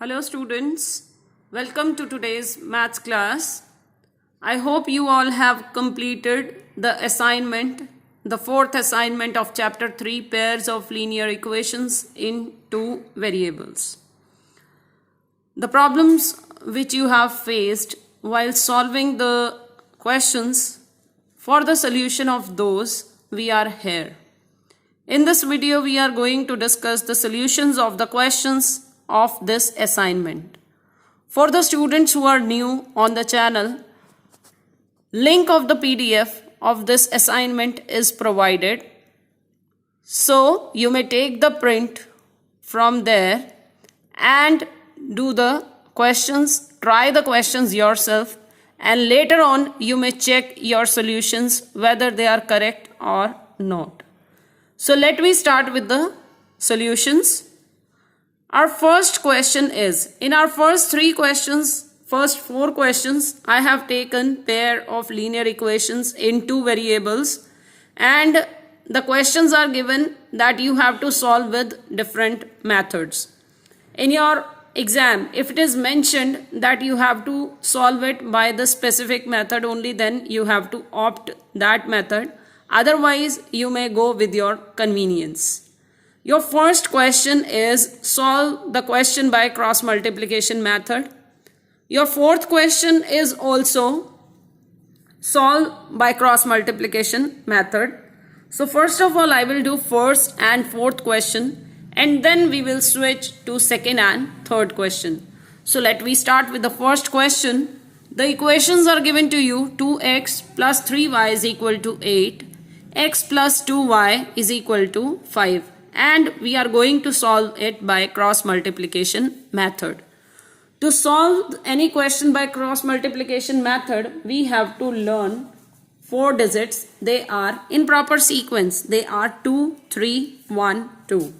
Hello students, welcome to today's maths class. I hope you all have completed the assignment, the fourth assignment of chapter 3, pairs of linear equations in two variables. The problems which you have faced while solving the questions, for the solution of those we are here. In this video we are going to discuss the solutions of the questions of this assignment. For the students who are new on the channel, link of the PDF of this assignment is provided. So you may take the print from there and do the questions, try the questions yourself, and later on you may check your solutions whether they are correct or not. So let me start with the solutions. Our first question is, in our first four questions, I have taken pair of linear equations in two variables, and the questions are given that you have to solve with different methods. In your exam, if it is mentioned that you have to solve it by the specific method only, then you have to opt that method. Otherwise, you may go with your convenience. Your first question is solve the question by cross multiplication method. Your fourth question is also solve by cross multiplication method. So first of all, I will do first and fourth question, and then we will switch to second and third question. So let me start with the first question. The equations are given to you: 2x plus 3y is equal to 8, x plus 2y is equal to 5. And we are going to solve it by cross multiplication method. To solve any question by cross multiplication method, we have to learn 4 digits. They are in proper sequence. They are 2, 3, 1, 2.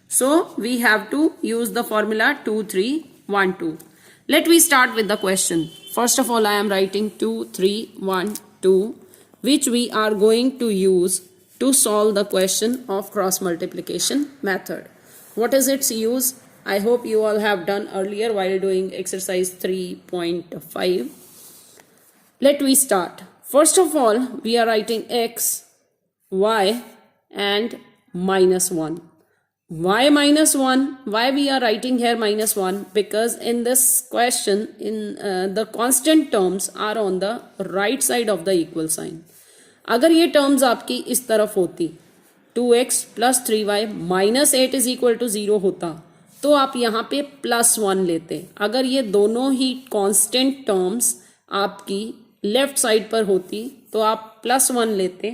So we have to use the formula 2, 3, 1, 2. Let me start with the question. First of all, I am writing 2, 3, 1, 2, which we are going to use to solve the question of cross multiplication method. What is its use? I hope you all have done earlier while doing exercise 3.5. Let me start. First of all, we are writing x, y and minus 1. Why minus 1? Why we are writing here minus 1? Because in this question, the constant terms are on the right side of the equal sign. अगर ये terms आपकी इस तरफ होती 2x plus 3y minus 8 is equal to 0 होता तो आप यहाँ पे प्लस 1 लेते. अगर ये दोनों ही कांस्टेंट टर्म्स आपकी लेफ्ट साइड पर होती तो आप प्लस 1 लेते,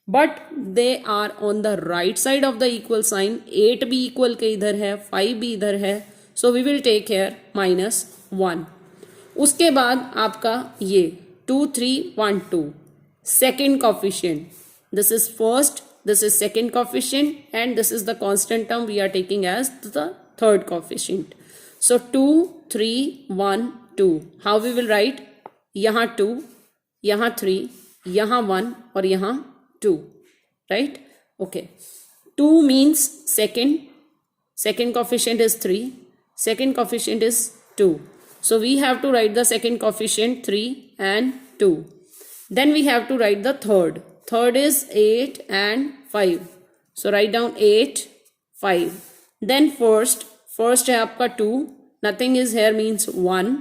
but they are on the right side of the equal sign. 8 भी इक्वल के इधर है, 5 भी इधर है, so we will take here minus 1. उसके बाद आपका ये 2, 3, 1, 2 second coefficient. This is first, this is second coefficient, and this is the constant term we are taking as the third coefficient. So 2, 3, 1, 2. How we will write? यहाँ 2, यहाँ 3, यहाँ 1 और यहाँ 2. Right? Okay. 2 means second coefficient is 3, second coefficient is 2. So we have to write the second coefficient 3 and 2. Then we have to write the third. Third is 8 and 5. So write down 8, 5. Then first है आपका 2. Nothing is here means 1.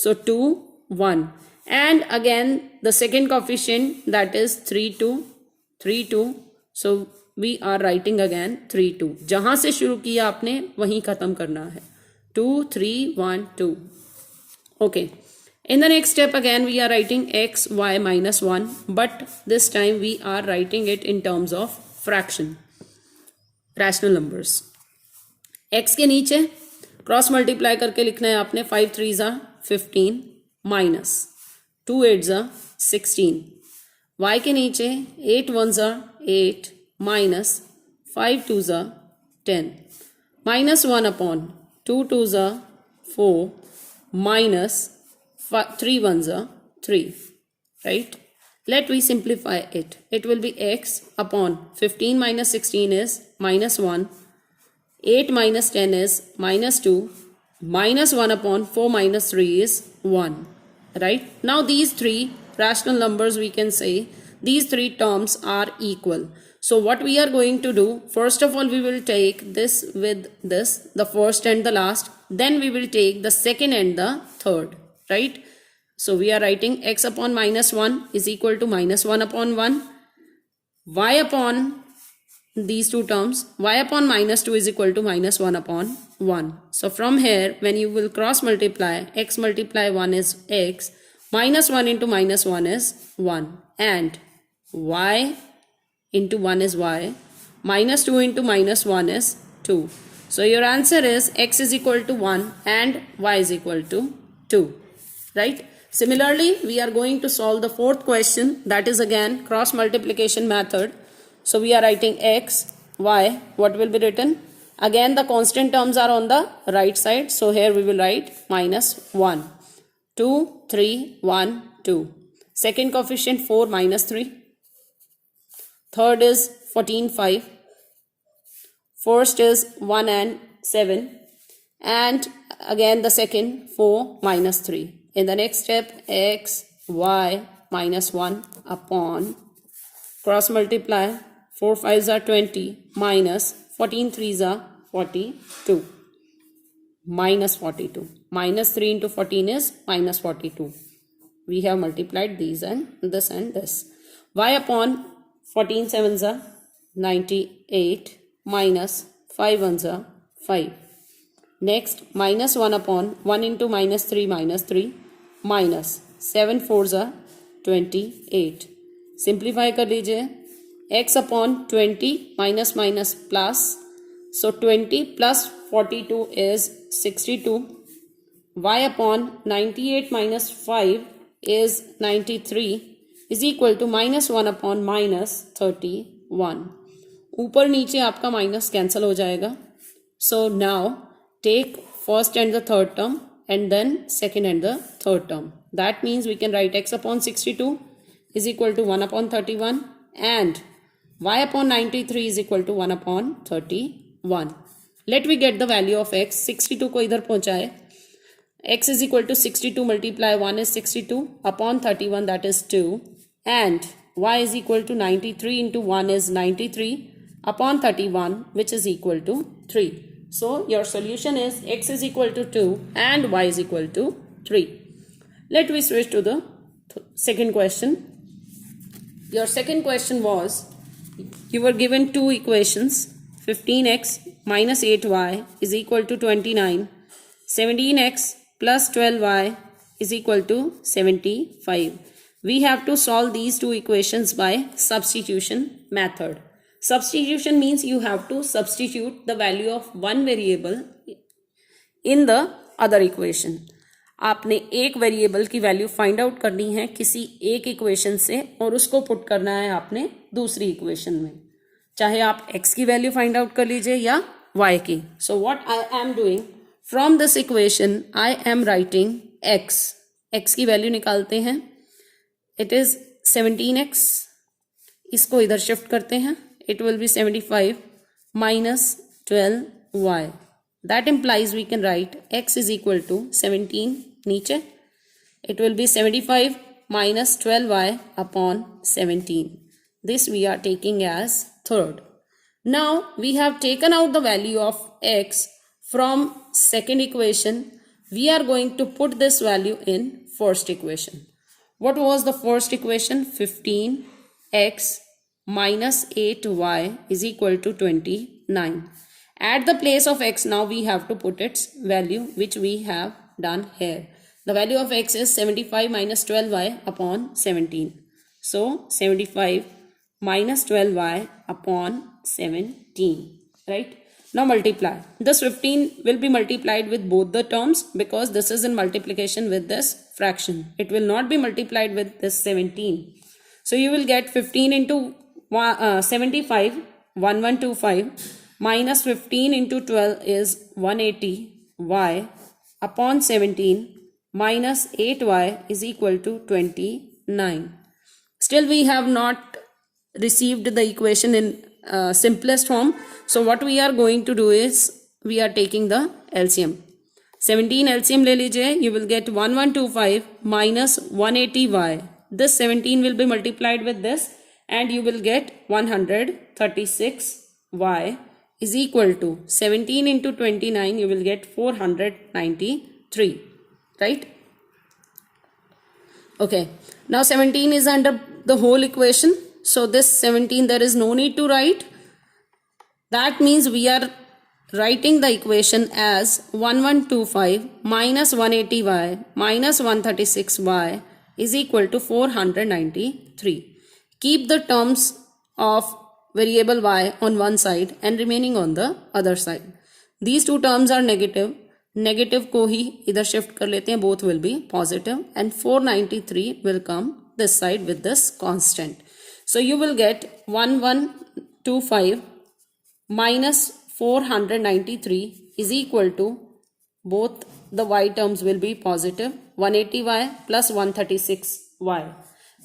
So 2, 1. And again the second coefficient, that is 3, 2, 3, 2. So we are writing again 3, 2. जहाँ से शुरू किया आपने वहीं ख़त्म करना है. 2, 3, 1, 2. Okay. In the next step again we are writing x, y minus 1, but this time we are writing it in terms of fraction, rational numbers. x के नीचे क्रॉस मल्टीप्लाई करके लिखना है आपने. 5 3s are 15 minus 2 8s are 16. y के नीचे 8 1s are 8 minus 5 2s are 10. Minus 1 upon 2 2s are 4 minus 3 1s are 3, right? Let we simplify it. It will be x upon 15 minus 16 is minus 1, 8 minus 10 is minus 2, minus 1 upon 4 minus 3 is 1, right? Now these three rational numbers, we can say these three terms are equal. So what we are going to do, first of all we will take this with this, the first and the last, then we will take the second and the third, right? So we are writing x upon minus 1 is equal to minus 1 upon 1, y upon these two terms, y upon minus 2 is equal to minus 1 upon 1. So from here, when you will cross multiply, x multiply 1 is x, minus 1 into minus 1 is 1, and y into 1 is y, minus 2 into minus 1 is 2. So your answer is x is equal to 1 and y is equal to 2, right? Similarly, we are going to solve the fourth question, that is again cross multiplication method. So we are writing x, y, what will be written? Again the constant terms are on the right side. So here we will write minus 1, 2, 3, 1, 2. Second coefficient 4 minus 3. Third is 14, 5. First is 1 and 7. And again the second 4 minus 3. In the next step, x, y minus 1 upon cross multiply 4 5s are 20 minus 14 3s are 42 minus 42. Minus 3 into 14 is minus 42. We have multiplied these and this. Y upon 14 7s are 98 minus 5 1s are 5. Next, minus 1 upon 1 into minus 3 minus 7 4s are 28. Simplify कर लीजिए, x upon 20 minus minus plus, so 20 plus 42 is 62. Y upon 98 minus 5 is 93 is equal to minus 1 upon minus 31. ऊपर नीचे आपका minus cancel हो जाएगा. So now take first and the third term and then second and the third term. That means we can write x upon 62 is equal to 1 upon 31 and y upon 93 is equal to 1 upon 31. Let me get the value of x. 62 को इधर पहुंचाए. X is equal to 62 multiply 1 is 62 upon 31, that is 2, and y is equal to 93 into 1 is 93 upon 31, which is equal to 3. So your solution is x is equal to 2 and y is equal to 3. Let me switch to the second question. Your second question was, you were given two equations, 15x minus 8y is equal to 29, 17x plus 12y is equal to 75. We have to solve these two equations by substitution method. Substitution means you have to substitute the value of one variable in the other equation. आपने एक variable की value find out करनी है किसी एक equation से और उसको पुट करना है आपने दूसरी इक्वेशन में. चाहे आप x की वैल्यू फाइंड आउट कर लीजिए या y की. So what I am doing, from this equation I am writing x की वैल्यू निकालते हैं. It is 17x. इसको इधर शिफ्ट करते हैं. It will be 75 minus 12y. That implies we can write x is equal to 17 नीचे. It will be 75 minus 12y upon 17. This we are taking as third. Now we have taken out the value of x from second equation. We are going to put this value in first equation. What was the first equation? 15x minus 8y is equal to 29. At the place of x now we have to put its value, which we have done here. The value of x is 75 minus 12y upon 17. So 75 minus 12y upon 17, right? Now multiply. This 15 will be multiplied with both the terms because this is in multiplication with this fraction. It will not be multiplied with this 17. So you will get 15 into 75 1125 minus 15 into 12 is 180 y upon 17 minus 8y is equal to 29. Still we have not received the equation in simplest form. So what we are going to do is we are taking the LCM. 17 LCM ले लीजिए, you will get 1125 minus 180y. This 17 will be multiplied with this and you will get 136y is equal to 17 into 29, you will get 493, right? Okay, now 17 is under the whole equation, so this 17 there is no need to write. That means we are writing the equation as 1125 minus 180y minus 136y is equal to 493. Keep the terms of variable y on one side and remaining on the other side. These two terms are negative. Negative को ही इधर shift कर लेते हैं, both will be positive and 493 will come this side with this constant. So you will get 1125 minus 493 is equal to, both the y terms will be positive, 180y plus 136y.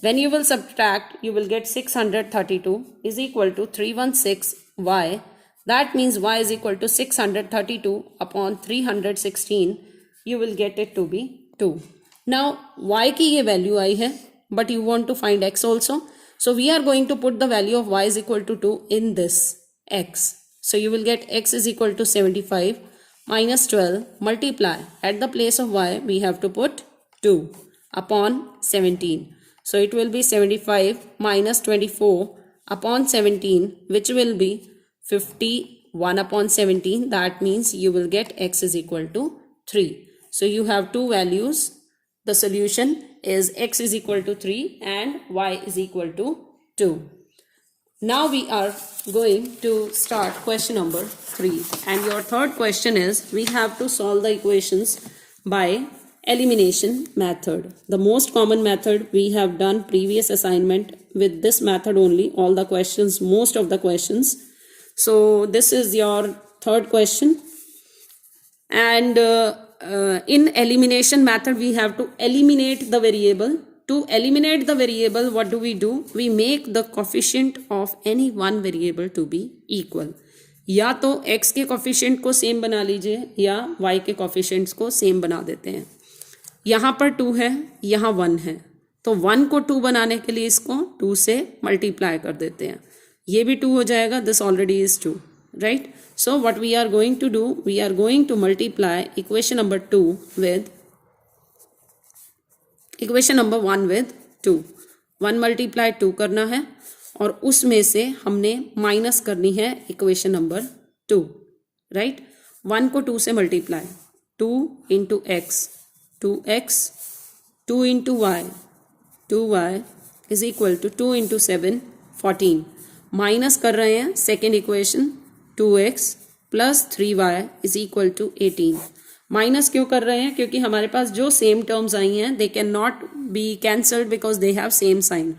When you will subtract, you will get 632 is equal to 316y. That means y is equal to 632 upon 316. You will get it to be 2. Now y की ये value आई है, but you want to find x also. So we are going to put the value of y is equal to 2 in this x. So you will get x is equal to 75 minus 12 multiply. At the place of y, we have to put 2 upon 17. So it will be 75 minus 24 upon 17, which will be 51 upon 17. That means you will get x is equal to 3. So you have two values. The solution is x is equal to 3 and y is equal to 2. Now we are going to start question number 3, and your third question is we have to solve the equations by elimination method. The most common method we have done previous assignment with this method only, all the questions, most of the questions. So this is your third question, and in elimination method we have to eliminate the variable. To eliminate the variable, what do? We make the coefficient of any one variable to be equal. या तो x के coefficient को same बना लीजिए या y के coefficients को same बना देते हैं. यहाँ पर 2 है, यहाँ 1 है, तो 1 को 2 बनाने के लिए इसको 2 से मल्टीप्लाई कर देते हैं. ये भी 2 हो जाएगा. This already is 2, right? So what we are going to do, we are going to multiply equation number 2 with equation number 1 with 2. 1 multiply 2 करना है और उसमें से हमने माइनस करनी है इक्वेशन नंबर 2, राइट? 1 को 2 से multiply, 2 into X, 2x, 2 into Y, 2y is equal to 2 into 7, 14. Minus कर रहे हैं second equation, 2x plus 3y is equal to 18. Minus क्यों कर रहे हैं? क्योंकि हमारे पास जो सेम टर्म्स आई हैं they can not be cancelled because they have same sign.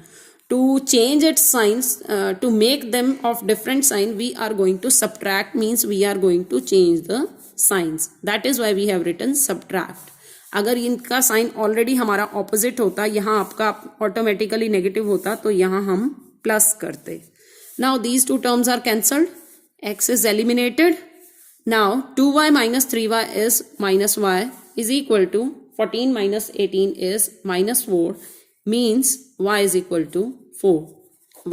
To change its signs, to make them of different sign, we are going to subtract, means we are going to change the signs. That is why we have written subtract. अगर इनका sign already हमारा opposite होता, यहाँ आपका automatically negative होता, तो यहाँ हम प्लस करते. Now these two terms are cancelled, X is eliminated. Now 2y minus 3y is minus y is equal to 14 minus 18 is minus 4, means y is equal to 4.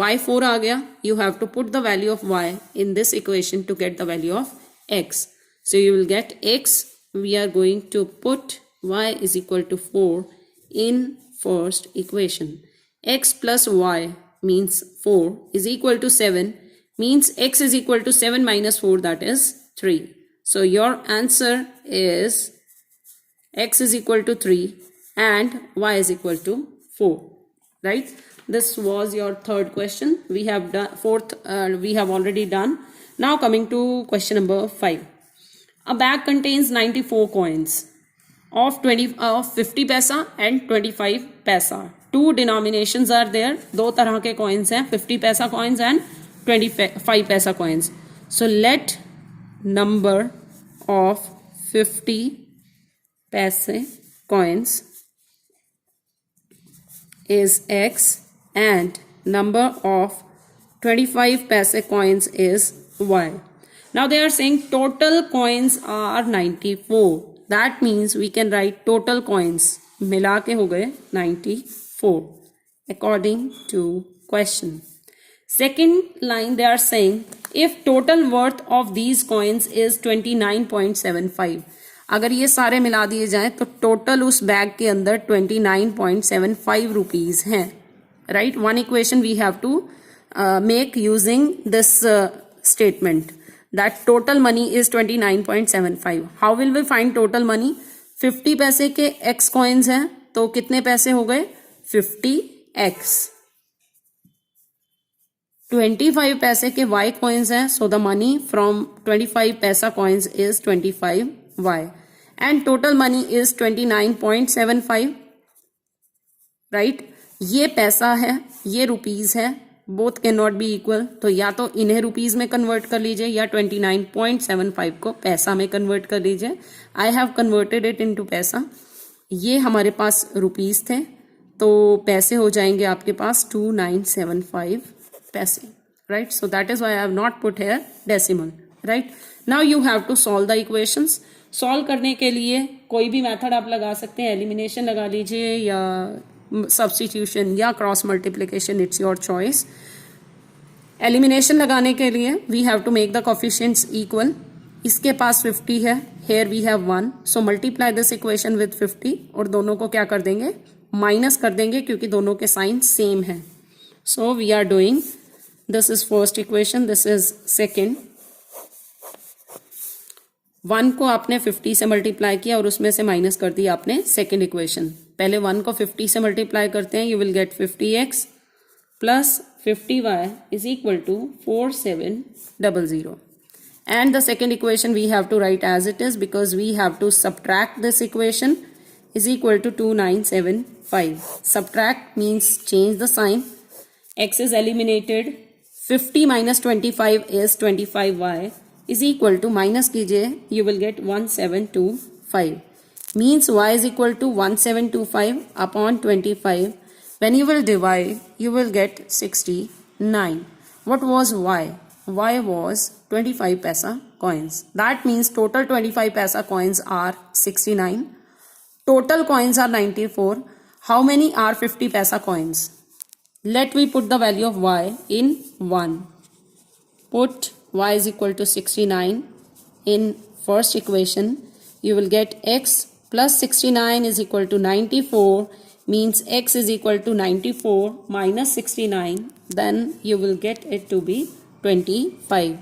y 4 आ गया. You have to put the value of y in this equation to get the value of x. So you will get x. We are going to put y is equal to 4 in first equation. X plus y means 4 is equal to 7, means x is equal to 7 minus 4, that is 3. So your answer is x is equal to 3 and y is equal to 4, right? This was your third question. We have done fourth, we have already done. Now coming to question number 5. A bag contains 94 coins of 50 paisa and 25 paisa. Two denominations are there. दो तरह के coins हैं, 50 paisa coins and 25 paisa coins. So let number of 50 paise coins is x and number of 25 paise coins is y. Now they are saying total coins are 94. That means we can write total coins मिला के हो गए 94 according to question. Second line they are saying if total worth of these coins is 29.75, अगर ये सारे मिला दिए जाएं तो टोटल उस बैग के अंदर 29.75 रुपीज हैं. Right, one equation we have to make using this statement that total money is 29.75. How will we find total money? 50 पैसे के x कॉइन्स हैं तो कितने पैसे हो गए? 50x. 25 पैसे के y coins हैं, so the money from 25 पैसा coins is 25y and total money is 29.75. right, ये पैसा है, ये रुपीज है, both cannot be equal, तो या तो इन्हें रुपीज में कन्वर्ट कर लीजिए या 29.75 को पैसा में कन्वर्ट कर लीजिए. I have converted it into पैसा. ये हमारे पास रुपीज थे तो पैसे हो जाएंगे आपके पास 2975 पैसे. right, so that is why I have not put here decimal. right, now you have to solve the equations. solve करने के लिए कोई भी मेथड आप लगा सकते हैं, एलिमिनेशन लगा लीजिए या सब्स्टिट्यूशन या cross multiplication, it's your choice. Elimination लगाने के लिए we have to make the coefficients equal. इसके पास 50 है, here we have 1, so multiply this equation with 50 और दोनों को क्या कर देंगे? माइनस कर देंगे क्योंकि दोनों के साइन सेम है. so we are doing, this is first equation, this is second. 1 को आपने 50 से मल्टीप्लाई किया और उसमें से माइनस कर दिया आपने सेकेंड इक्वेशन. पहले 1 को 50 से मल्टीप्लाई करते हैं, you will get 50x plus 50y is equal to 4700. and the second equation we have to write as it is because we have to subtract this equation is equal to 2975. subtract means change the sign. x is eliminated. 50 minus 25 is 25y is equal to, minus कीजिए, you will get 1725. means y is equal to 1725 upon 25. when you will divide, you will get 69. what was y? y was 25 paisa coins. that means total 25 paisa coins are 69. total coins are 94. how many are 50 paisa coins? let we put the value of y in 1. put y is equal to 69 in first equation. you will get x plus 69 is equal to 94, means x is equal to 94 minus 69, then you will get it to be 25.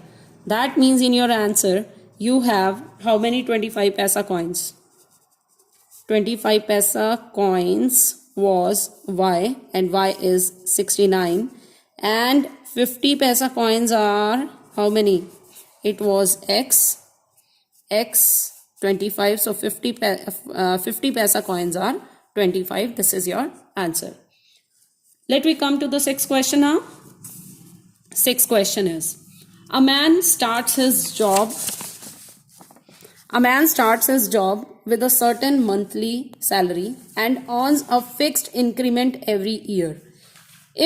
that means in your answer you have how many 25 paisa coins? 25 paisa coins was y and y is 69, and 50 paisa coins are how many? it was x 25, so 50 paisa coins are 25. this is your answer. let me come to the sixth question now. Sixth question is, a man starts his job with a certain monthly salary and earns a fixed increment every year.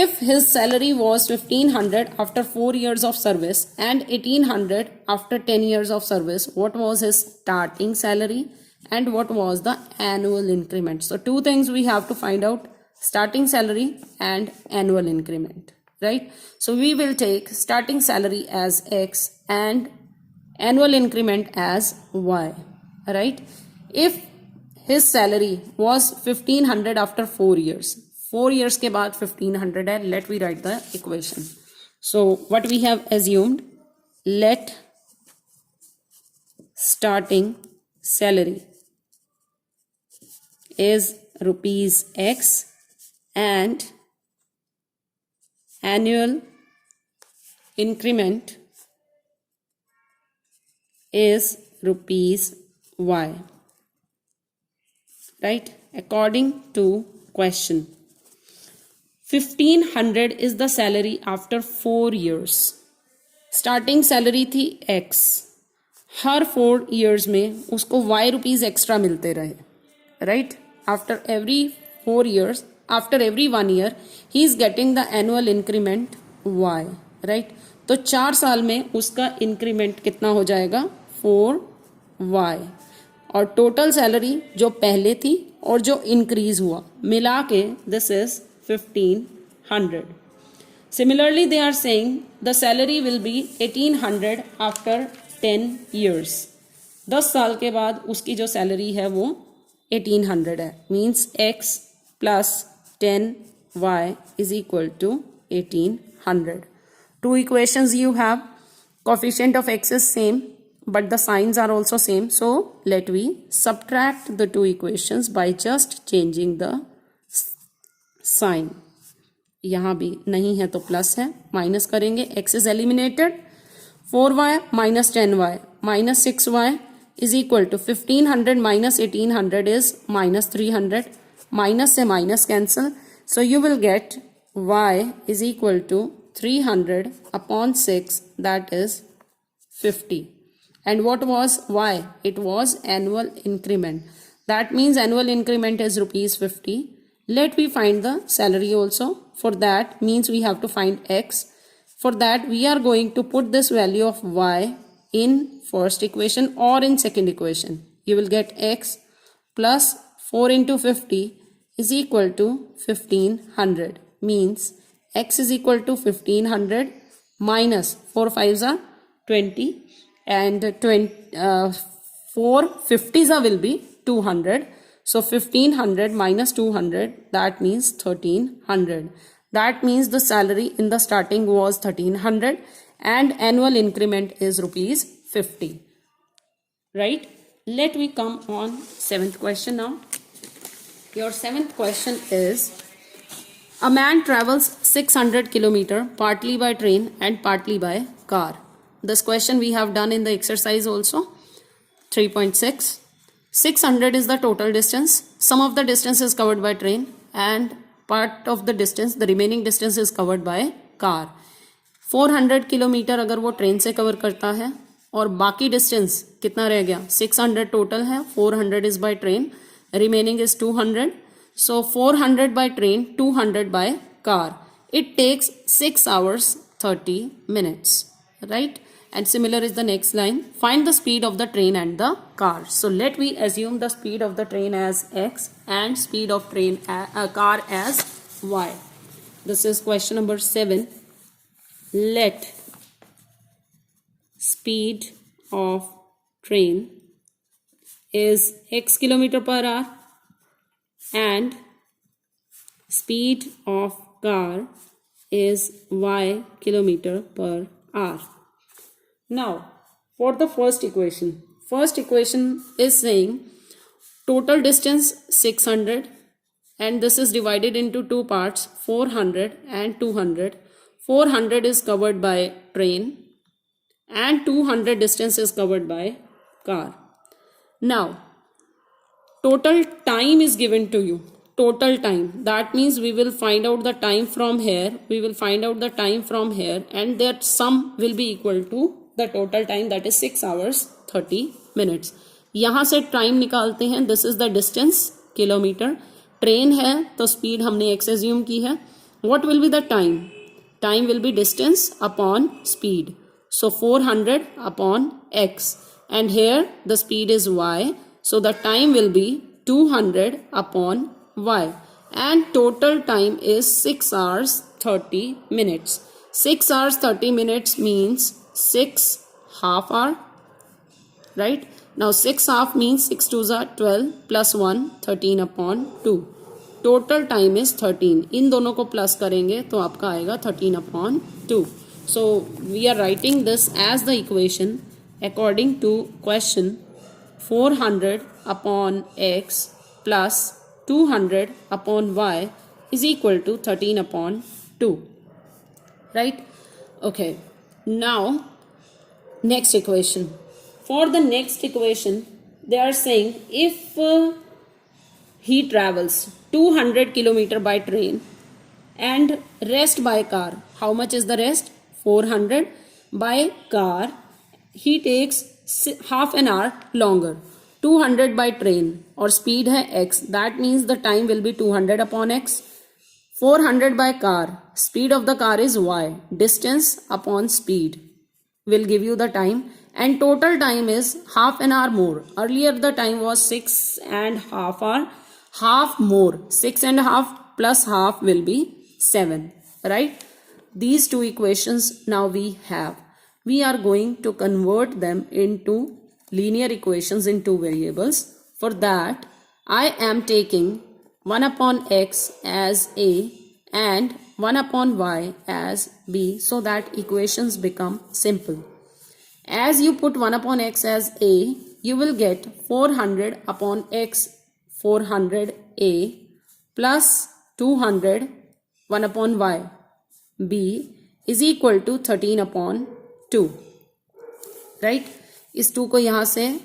if his salary was 1500 after 4 years of service and 1800 after 10 years of service, what was his starting salary and what was the annual increment? so two things we have to find out: starting salary and annual increment. right, so we will take starting salary as x and annual increment as y. right, if his salary was 1500 after 4 years, 4 years के बाद 1500 है, let we write the equation. so what we have assumed, let starting salary is rupees x and annual increment is rupees y. right, according to question, 1500 is the salary after 4 years. starting salary थी x, हर 4 years में उसको y rupees extra मिलते रहे. right, after every 4 years, after every 1 year he is getting the annual increment y. right, तो 4 साल में उसका increment कितना हो जाएगा? 4y. और टोटल सैलरी जो पहले थी और जो इंक्रीज हुआ मिला के this is 1500. Similarly, they are saying the salary will be 1800 after 10 years. 10 साल के बाद उसकी जो सैलरी है वो 1800 है. Means x plus 10y is equal to 1800. Two equations you have. Coefficient of x is same, but the signs are also same. So let we subtract the two equations by just changing the sign. यहाँ भी नहीं है तो plus है, minus करेंगे, x is eliminated. 4y minus 10y minus 6y is equal to 1500 minus 1800 is minus 300. Minus से minus cancel, so you will get y is equal to 300 upon 6, that is 50. And what was y? It was annual increment. That means annual increment is rupees 50. Let we find the salary also. For that means we have to find x. For that we are going to put this value of y in first equation or in second equation. You will get x plus 4 into 50 is equal to 1500. Means x is equal to 1500 minus 4 5s are 20 and 4 50s will be 200. So 1500 minus 200, that means 1300. That means the salary in the starting was 1300 and annual increment is rupees 50. Right? Let we come on 7th question now. Your 7th question is, a man travels 600 kilometer partly by train and partly by car. This question we have done in the exercise also. 3.6. 600 is the total distance. Some of the distance is covered by train and part of the distance, the remaining distance is covered by car. 400 kilometre अगर वो train से cover करता है और बाकी distance कितना रह गया, 600 टोटल है, 400 is by train, remaining is 200. So 400 by train, 200 by car. It takes 6 hours 30 minutes. Right? And similar is the next line. Find the speed of the train and the car. So let we assume the speed of the train as x and speed of car as y. This is question number 7. Let speed of train is x kilometer per hour and speed of car is y kilometer per hour. Now, for the first equation is saying total distance 600 and this is divided into two parts, 400 and 200. 400 is covered by train and 200 distance is covered by car. Now, total time is given to you. Total time. That means we will find out the time from here. We will find out the time from here and that sum will be equal to the total time, that is 6 hours 30 minutes. यहाँ से time निकालते हैं. This is the distance, kilometre. Train है तो speed हमने x assume की है. What will be the time? Time will be distance upon speed. So 400 upon x and here the speed is y, so the time will be 200 upon y and total time is 6 hours 30 minutes. 6 hours 30 minutes means 6 half hour, right? Now 6 half means 6 2s are 12 plus 1 13 upon 2. Total time is 13. इन दोनों को plus करेंगे तो आपका आएगा 13 upon 2. So we are writing this as the equation according to question. 400 upon x plus 200 upon y is equal to 13 upon 2. Right? Okay. Now, next equation. For the next equation, they are saying if he travels 200 kilometer by train and rest by car, how much is the rest? 400. By car, he takes half an hour longer. 200 by train और speed है x, that means the time will be 200 upon x. 400 by car, speed of the car is y, distance upon speed will give you the time. and total time is half an hour more. Earlier the time was 6.5 hours, half more. 6.5 plus half will be 7, right? These two equations now we have. We are going to convert them into linear equations in two variables. For that, I am taking 1 upon x as a and 1 upon y as b, so that equations become simple. As you put 1 upon x as a, you will get 400 upon x 400a plus 200 1 upon y b is equal to 13 upon 2. Right? इस 2 को यहाँ से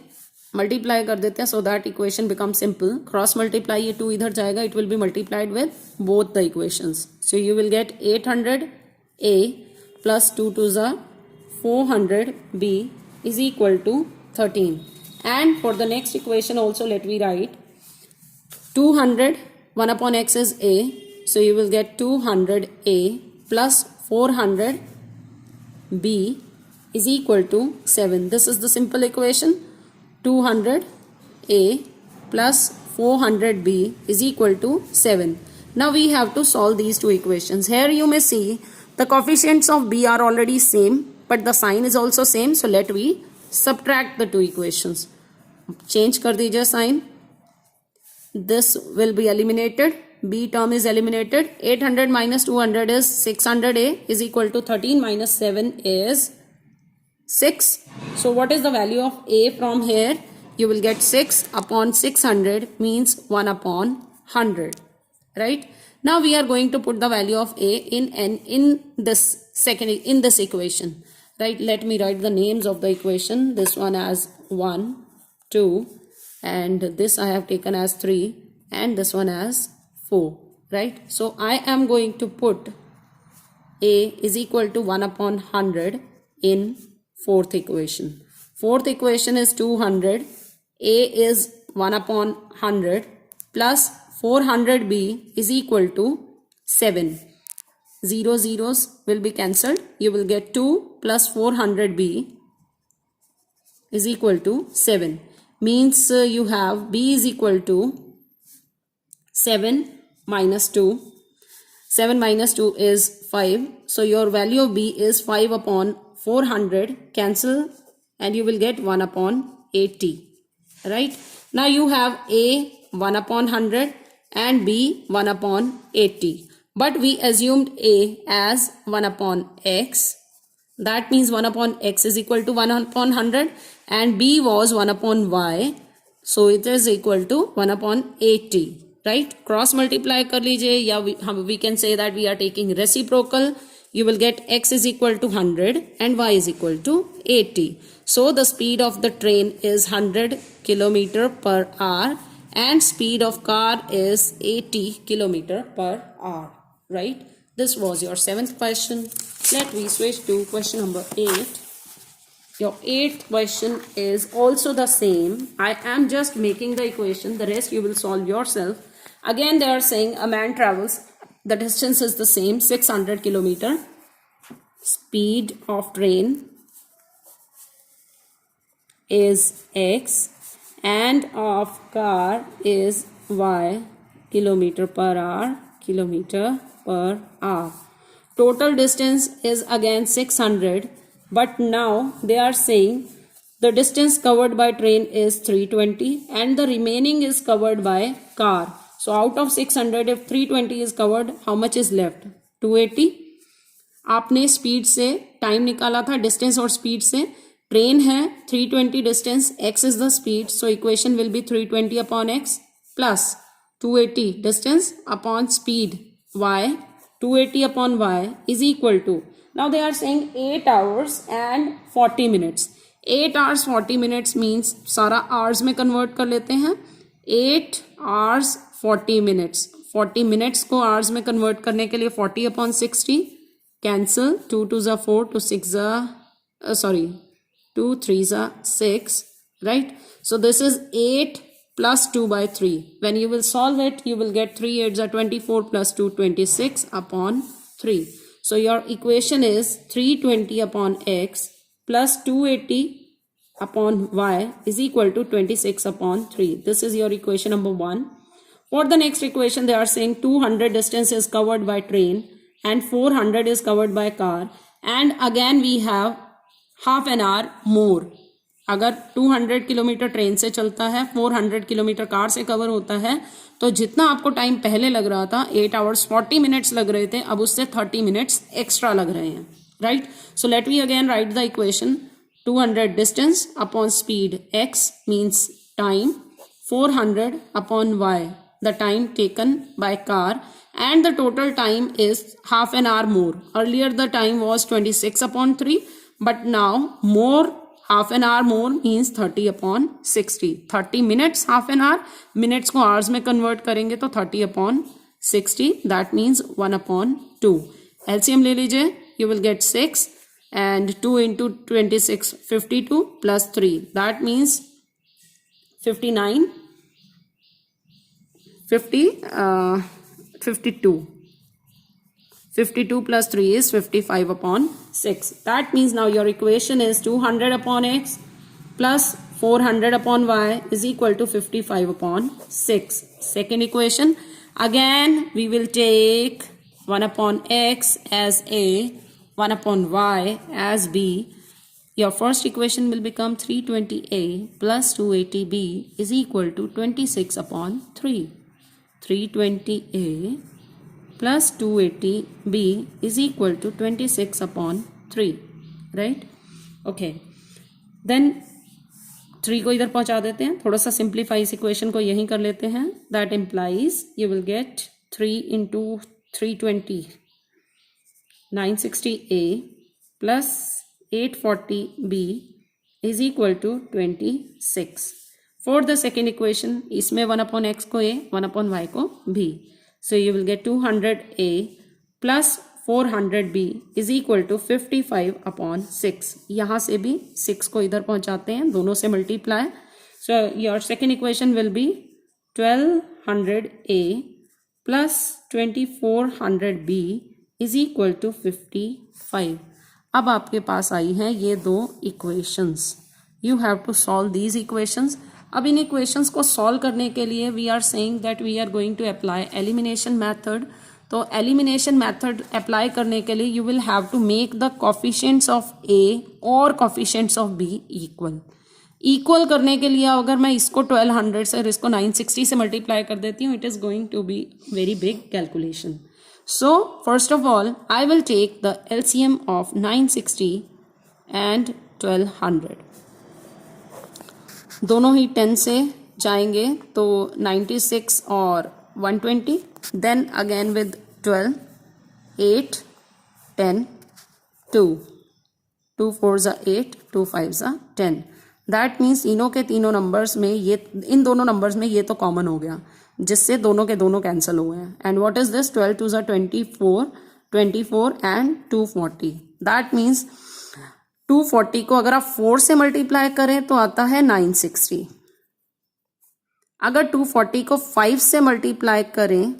multiply कर देते हैं so that equation becomes simple. Cross multiply, ये 2 इधर जाएगा, it will be multiplied with both the equations. So you will get 800a plus 2 to the 400b is equal to 13. And for the next equation also let me write 200, 1 upon x is a, so you will get 200a plus 400b is equal to 7. This is the simple equation. 200a plus 400b is equal to 7. Now we have to solve these two equations. Here you may see the coefficients of b are already same, but the sign is also same. So let we subtract the two equations. Change kar dijiye sign. This will be eliminated. B term is eliminated. 800 minus 200 is 600a is equal to 13 minus 7 is 6. So what is the value of a from here? You will get 6 upon 600 means 1 upon 100. Right? Now we are going to put the value of a in this equation. Right? Let me write the names of the equation. This one as 1, 2, and this I have taken as 3, and this one as 4. Right? So I am going to put a is equal to 1 upon 100 in fourth equation. Fourth equation is 200. A is 1 upon 100 plus 400b is equal to 7. 0 zeros will be cancelled. You will get 2 plus 400b is equal to 7. Means you have b is equal to 7 minus 2. 7 minus 2 is 5. So your value of b is 5 upon 400. Cancel and you will get 1 upon 80. Right? Now you have a 1 upon 100 and b 1 upon 80. But we assumed a as 1 upon x. That means 1 upon x is equal to 1 upon 100 and b was 1 upon y. So it is equal to 1 upon 80. Right? Cross multiply kar lijiye, ya we can say that we are taking reciprocal. You will get x is equal to 100 and y is equal to 80. So the speed of the train is 100 km per hour and speed of car is 80 km per hour. Right? This was your 7th question. Let me switch to question number 8. Your 8th question is also the same. I am just making the equation. The rest you will solve yourself. Again they are saying a man travels. The distance is the same, 600 km. Speed of train is x and of car is y kilometer per hour. Total distance is again 600, but now they are saying the distance covered by train is 320 and the remaining is covered by car. So out of 600, if 320 is covered, how much is left? 280. आपने speed से time निकाला था, distance और speed से. Train है 320 distance, x is the speed, so equation will be 320 upon x plus 280 distance upon speed y. 280 upon y is equal to, now they are saying 8 hours and 40 minutes. 8 hours 40 minutes means सारा hours में convert कर लेते हैं. 8 hours 40 minutes. 40 minutes को hours में convert करने के लिए 40 upon 60 cancel. 2 2s are 4, 2 6 are 2 3s are 6, right? So this is 8 plus 2 by 3. When you will solve it, you will get 3 8s are 24 plus 2 26 upon 3. So your equation is 320 upon x plus 280 upon y is equal to 26 upon 3. This is your equation number 1. For the next equation, they are saying 200 distance is covered by train and 400 is covered by car. And again we have half an hour more. अगर 200 kilometre train से चलता है, 400 kilometre car से cover होता है, तो जितना आपको टाइम पहले लग रहा था 8 hours 40 minutes लग रहे थे, अब उससे 30 minutes एक्स्ट्रा लग रहे हैं, right. So let we again write the equation. 200 distance upon speed x means time, 400 upon y the time taken by car, and the total time is half an hour more. Earlier the time was 26 upon 3, but now more, half an hour more means 30 upon 60. 30 minutes half an hour, minutes को hours में convert करेंगे तो 30 upon 60, that means 1 upon 2. LCM ले लीजिए, you will get 6 and 2 into 26 52 plus 3, that means 59 52. 52 plus 3 is 55 upon 6. That means now your equation is 200 upon x plus 400 upon y is equal to 55 upon 6. Second equation, again we will take 1 upon x as a, 1 upon y as b. Your first equation will become 320a plus 280b is equal to 26 upon 3. 320a plus 280b is equal to 26 upon 3, right? Okay, then 3 को इधर पहुंचा देते हैं, थोड़ा सा simplify इस equation को यहीं कर लेते हैं. That implies you will get 3 into 320 960a plus 840b is equal to 26. For the second equation, इसमें 1 upon x को a, 1 upon y को b. So you will get 200a plus 400b is equal to 55 upon 6. यहाँ से भी 6 को इधर पहुंचाते हैं, दोनों से multiply. So your second equation will be 1200a plus 2400b is equal to 55. अब आपके पास आई हैं ये दो equations. You have to solve these equations. अब इन इक्वेशंस को सॉल्व करने के लिए we are saying that we are going to apply elimination method. तो एलिमिनेशन मेथड अप्लाई करने के लिए you will have to make the coefficients of A और coefficients of B equal. Equal करने के लिए अगर मैं इसको 1200 से और इसको 960 से मल्टीप्लाई कर देती हूँ, it is going to be very big calculation. So first of all I will take the LCM of 960 and 1200. दोनों ही 10 से जाएंगे तो 96 और 120. Then again with 12 8 10 2 2 4 8 2 5 10. That means तीनों के तीनों नंबर्स में ये, इन दोनों नंबर्स में ये तो कॉमन हो गया, जिससे दोनों के दोनों कैंसिल हुए हैं. And what is this? 12 2 24 and 240. That means 240 को अगर आप 4 से मल्टीप्लाई करें तो आता है 960. अगर 240 को 5 से मल्टीप्लाई करें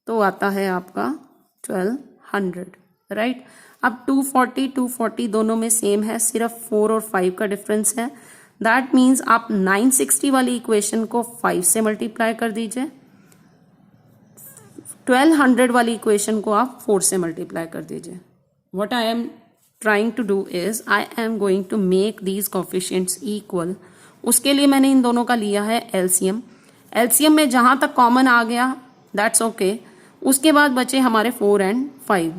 तो आता है आपका 1200, राइट. अब 240 दोनों में सेम है, सिर्फ 4 और 5 का डिफरेंस है. दैट मीन्स आप 960 वाली इक्वेशन को 5 से मल्टीप्लाई कर दीजिए, 1200 वाली इक्वेशन को आप 4 से मल्टीप्लाई कर दीजिए. What I am trying to do is I am going to make these coefficients equal. उसके लिए मैंने इन दोनों का लिया है LCM. LCM में जहाँ तक कॉमन आ गया that's okay. उसके बाद बचे हमारे 4 and 5.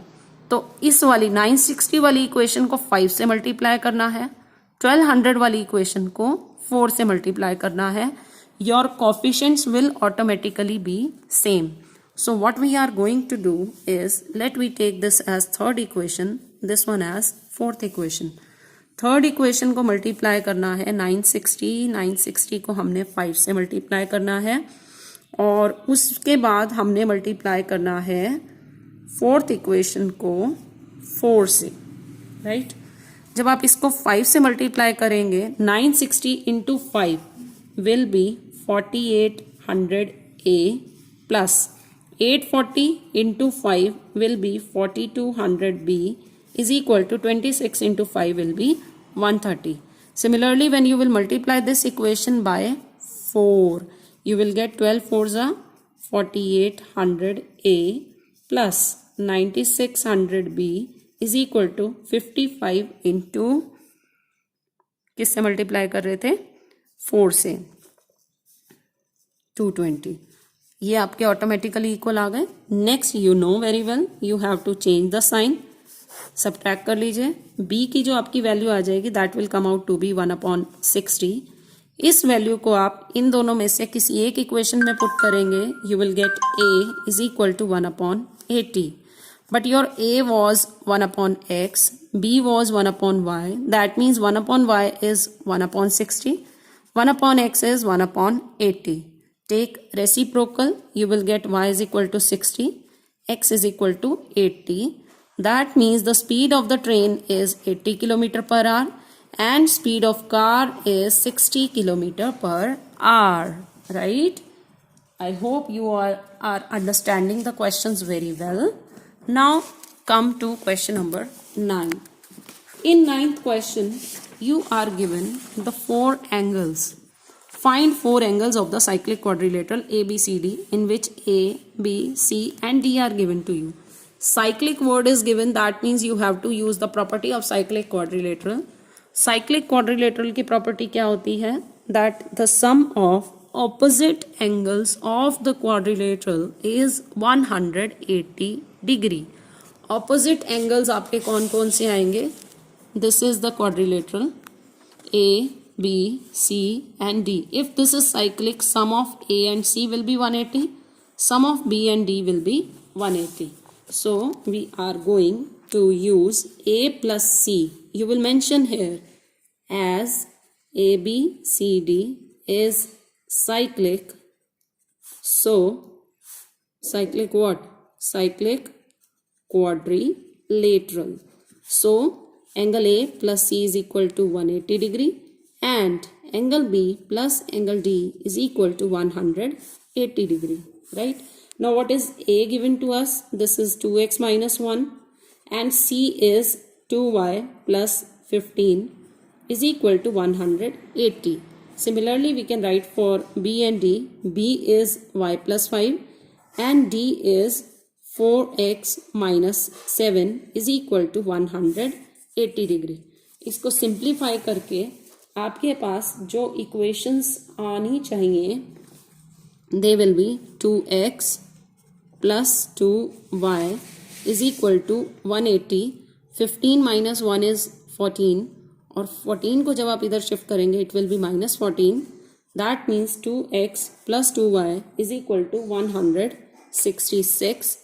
तो इस वाली 960 वाली इक्वेशन को 5 से मल्टीप्लाई करना है, 1200 वाली इक्वेशन को 4 से मल्टीप्लाई करना है. Your coefficients will automatically be same. So what we are going to do is, let we take this as third equation, this one as fourth equation. Third equation को multiply करना है 960 को हमने 5 से मल्टीप्लाई करना है, और उसके बाद हमने मल्टीप्लाई करना है फोर्थ इक्वेशन को 4 से, राइट. जब आप इसको 5 से मल्टीप्लाई करेंगे 960 into 5 will be 4800a plus 840 into 5 will be 4200b is equal to 26 into 5 will be 130. Similarly, when you will multiply this equation by 4, you will get 12 4s are 4800a plus 9600b is equal to 55 into किससे multiply कर रहे थे 4 से 220. ये आपके automatically equal आ गए. Next you know very well you have to change the sign. Subtract कर लीजिए. b की जो आपकी वैल्यू आ जाएगी that will come out to be 1/60. इस वैल्यू को आप इन दोनों में से किसी एक इक्वेशन में पुट करेंगे. You will get a is equal to 1/80. But your a was 1/x, b was 1/y. That means 1/y is 1/60. 1/x is 1/80. Take reciprocal. You will get y is equal to 60. X is equal to 80. That means the speed of the train is 80 km per hour and speed of car is 60 km per hour. Right? I hope you all are understanding the questions very well. Now come to question number 9. In ninth question, you are given the 4 angles. Find 4 angles of the cyclic quadrilateral ABCD in which A, B, C and D are given to you. Cyclic word is given, that means you have to use the property of cyclic quadrilateral. Cyclic quadrilateral की property क्या होती है? That the sum of opposite angles of the quadrilateral is 180 degree. Opposite angles आपके कौन कौन से आएंगे? This is the quadrilateral A, B, C and D. If this is cyclic, sum of A and C will be 180. Sum of B and D will be 180. So we are going to use A plus C. You will mention here as ABCD is cyclic. So cyclic what? Cyclic quadrilateral. So angle A plus C is equal to 180 degree and angle B plus angle D is equal to 180 degree. Right? Now what is A given to us? This is 2x minus 1 and C is 2y plus 15 is equal to 180. Similarly, we can write for B and D. B is y plus 5 and D is 4x minus 7 is equal to 180 degree. इसको simplify करके आपके पास जो equations आनी चाहिए they will be 2x plus 2y is equal to 180. 15 minus 1 is 14 और 14 को जब आप इधर शिफ्ट करेंगे it will be minus 14. That means 2x plus 2y is equal to 166.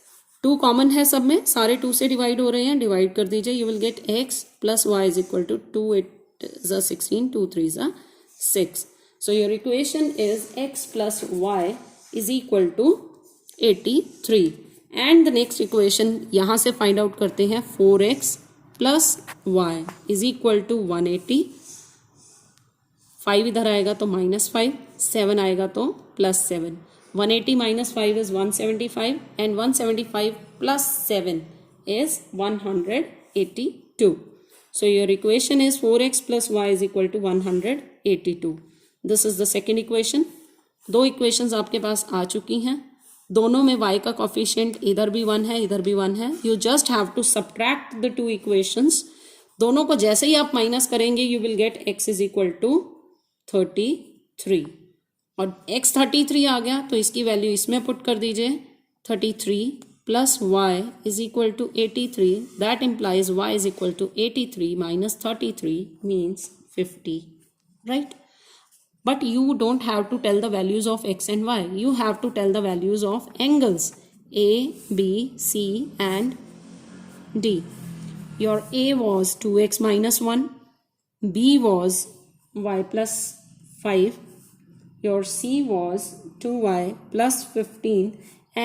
2 common है सब में, सारे 2 से डिवाइड हो रहे हैं, डिवाइड कर दीजिए. You will get x plus y is equal to 2 8 is 16, 2 3 is 6. So your equation is x plus y is equal to 83. And the next equation यहाँ से फाइंड आउट करते हैं. 4x plus y is equal to 180. 5 इधर आएगा तो minus 5, 7 आएगा तो plus 7. 180 minus 5 is 175 and 175 plus 7 is 182. So your equation is 4x plus y is equal to 182. This is the second equation. 2 equations आपके पास आ चुकी हैं. दोनों में y का कोफिशिएंट इधर भी 1 है, इधर भी 1 है. You just have to subtract the 2 equations. दोनों को जैसे ही आप माइनस करेंगे you will get x is equal to 33 और x 33 आ गया तो इसकी वैल्यू इसमें पुट कर दीजिए. 33 plus y is equal to 83. That implies y is equal to 83 minus 33 means 50. Right? But you don't have to tell the values of x and y. You have to tell the values of angles A, B, C and D. Your A was 2x minus 1. B was y plus 5. Your C was 2y plus 15.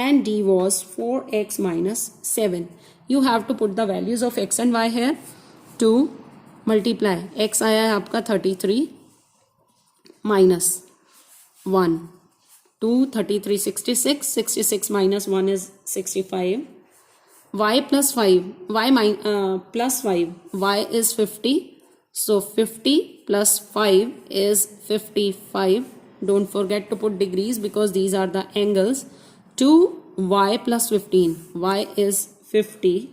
And D was 4x minus 7. You have to put the values of x and y here to multiply. X आया है आपका 33. Minus 1, 2, 33, 66, 66 minus 1 is 65, y plus 5, plus 5, y is 50, So 50 plus 5 is 55. Don't forget to put degrees because these are the angles. 2y plus 15. Y is 50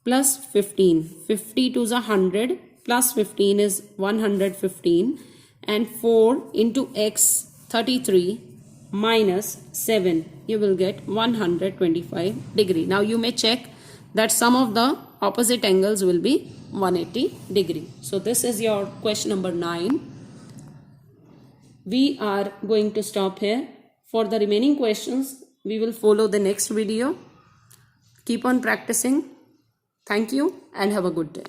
plus 15. 50 to the 100 plus 15 is 115. And 4 into x 33 minus 7. You will get 125 degree. Now you may check that some of the opposite angles will be 180 degree. So this is your question number 9. We are going to stop here. For the remaining questions, we will follow the next video. Keep on practicing. Thank you and have a good day.